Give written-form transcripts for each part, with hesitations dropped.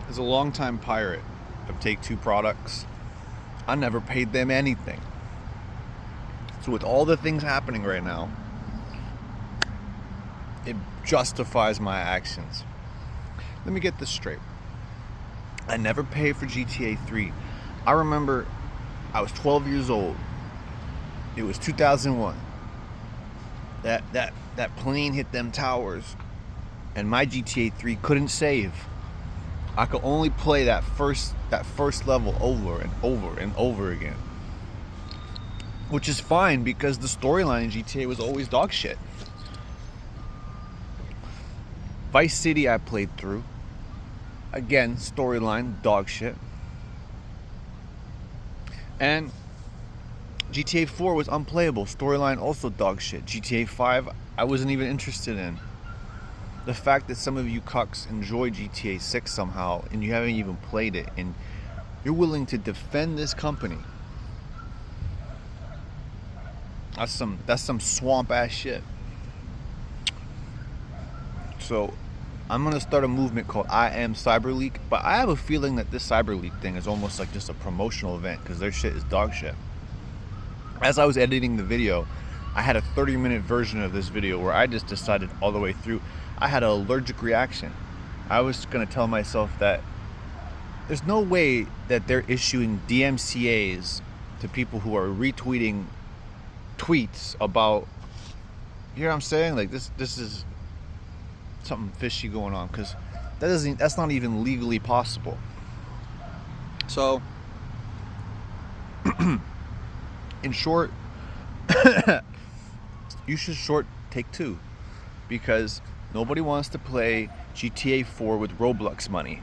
As a longtime pirate of Take-Two products, I never paid them anything. So with all the things happening right now, it justifies my actions. Let me get this straight. I never paid for GTA 3. I remember I was 12 years old. It was 2001. That plane hit them towers, and my GTA 3 couldn't save. I could only play that first level over and over and over again. Which is fine because the storyline in GTA was always dog shit. Vice City I played through. Again, storyline, dog shit. And GTA 4 was unplayable. Storyline also dog shit. GTA 5 I wasn't even interested in. The fact that some of you cucks enjoy GTA 6 somehow and you haven't even played it and you're willing to defend this company. That's some swamp ass shit. So I'm gonna start a movement called I Am cyberleek, but I have a feeling that this cyberleek thing is almost like just a promotional event because their shit is dog shit. As I was editing the video, I had a 30-minute version of this video where I just decided all the way through I had an allergic reaction. I was gonna tell myself that there's no way that they're issuing DMCAs to people who are retweeting tweets about, you know what I'm saying? Like this is something fishy going on because that's not even legally possible. So in short, you should short Take-Two because nobody wants to play GTA 4 with Roblox money.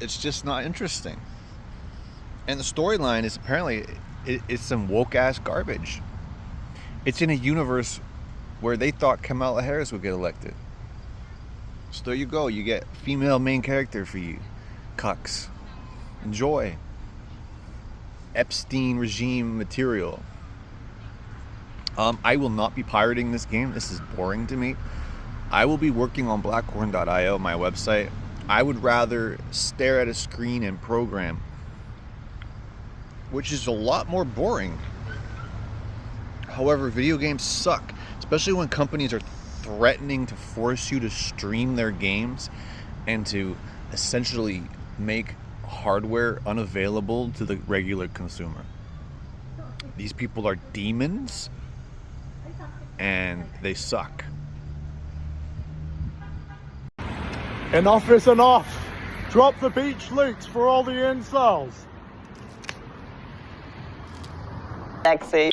It's just not interesting. And the storyline is apparently it's some woke ass garbage. It's in a universe where they thought Kamala Harris would get elected. So there you go. You get female main character for you cucks. Enjoy. Epstein regime material. I will not be pirating this game. This is boring to me. I will be working on blackhorn.io, my website. I would rather stare at a screen and program, which is a lot more boring. However, video games suck, especially when companies are threatening to force you to stream their games and to essentially make hardware unavailable to the regular consumer. These people are demons and they suck. Enough is enough. Drop the beach loot for all the incels. Sexy.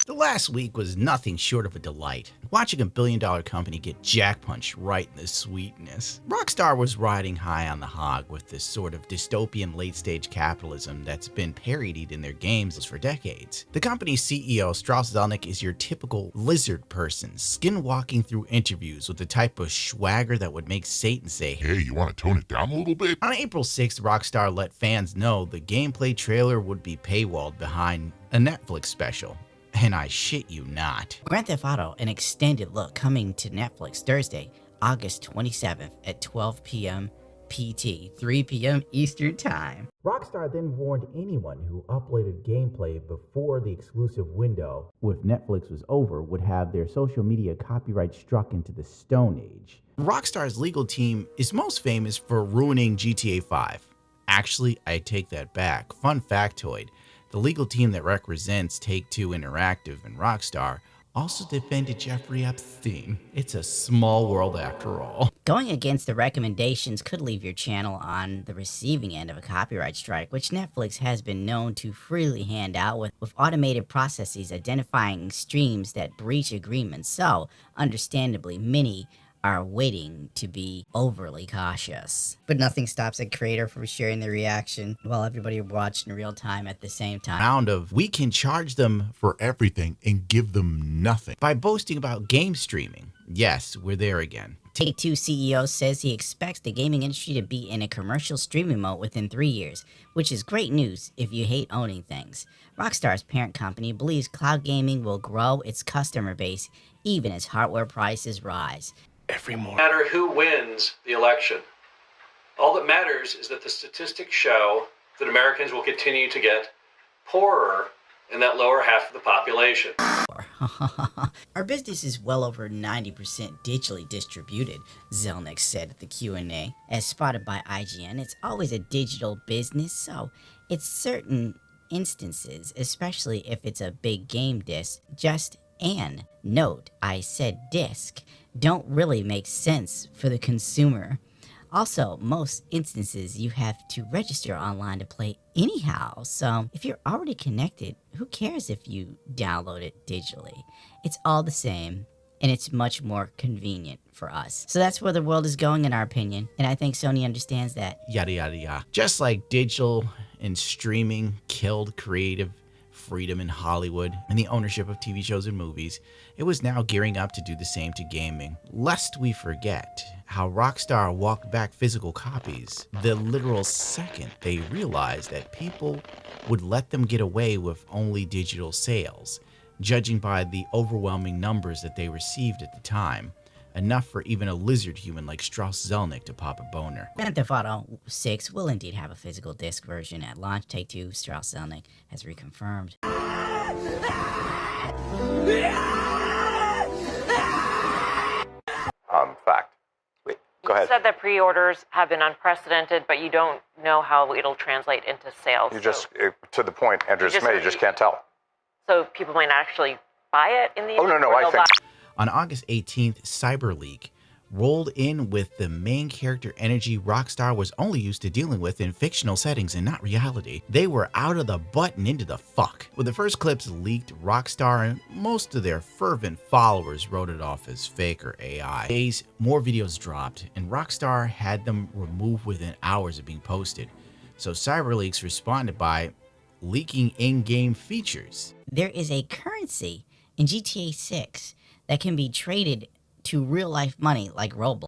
The last week was nothing short of a delight, watching a billion-dollar company get jack-punched right in the sweetness. Rockstar was riding high on the hog with this sort of dystopian late-stage capitalism that's been parodied in their games for decades. The company's CEO, Strauss Zelnick, is your typical lizard person, skinwalking through interviews with the type of swagger that would make Satan say, "Hey, you want to tone it down a little bit?" On April 6th, Rockstar let fans know the gameplay trailer would be paywalled behind a Netflix special. And I shit you not. Grand Theft Auto, an extended look, coming to Netflix Thursday, August 27th at 12 p.m. PT, 3 p.m. Eastern Time. Rockstar then warned anyone who uploaded gameplay before the exclusive window, with Netflix was over, would have their social media copyright struck into the Stone Age. Rockstar's legal team is most famous for ruining GTA 5. Actually, I take that back. Fun factoid. The legal team that represents Take-Two Interactive and Rockstar also defended Jeffrey Epstein. It's a small world after all. Going against the recommendations could leave your channel on the receiving end of a copyright strike, which Netflix has been known to freely hand out with automated processes identifying streams that breach agreements. So, understandably, many are waiting to be overly cautious. But nothing stops a creator from sharing their reaction while everybody watched in real time at the same time. Round of we can charge them for everything and give them nothing by boasting about game streaming. Yes, we're there again. Take-Two CEO says he expects the gaming industry to be in a commercial streaming mode within 3 years, which is great news if you hate owning things. Rockstar's parent company believes cloud gaming will grow its customer base even as hardware prices rise. No matter who wins the election, All that matters is that the statistics show that Americans will continue to get poorer in that lower half of the population. Our business is well over 90% digitally distributed, Zelnick said at the Q&A. As spotted by IGN, it's always a digital business, so it's certain instances, especially if it's a big game disc, just an note, I said disc, don't really make sense for the consumer. Also, most instances you have to register online to play anyhow, so if you're already connected, who cares if you download it digitally? It's all the same, and it's much more convenient for us. So that's where the world is going in our opinion, and I think Sony understands that. Yada, yada, yada. Just like digital and streaming killed creative freedom in Hollywood and the ownership of TV shows and movies, it was now gearing up to do the same to gaming. Lest we forget how Rockstar walked back physical copies the literal second they realized that people would let them get away with only digital sales, judging by the overwhelming numbers that they received at the time. Enough for even a lizard human like Strauss Zelnick to pop a boner. Grand Theft Auto 6 will indeed have a physical disc version at launch. Take-Two, Strauss Zelnick has reconfirmed. Fact. Wait, go ahead. You said that pre-orders have been unprecedented, but you don't know how it'll translate into sales. You just, to the point Andrew just made, you just can't tell. So people might not actually buy it in the end? Oh, no, I think... On August 18th, cyberleek rolled in with the main character energy Rockstar was only used to dealing with in fictional settings and not reality. They were out of the butt and into the fuck. With the first clips leaked, Rockstar and most of their fervent followers wrote it off as fake or AI. Days, more videos dropped, and Rockstar had them removed within hours of being posted. So cyberleaks responded by leaking in-game features. There is a currency in GTA 6 that can be traded to real-life money like Roblox.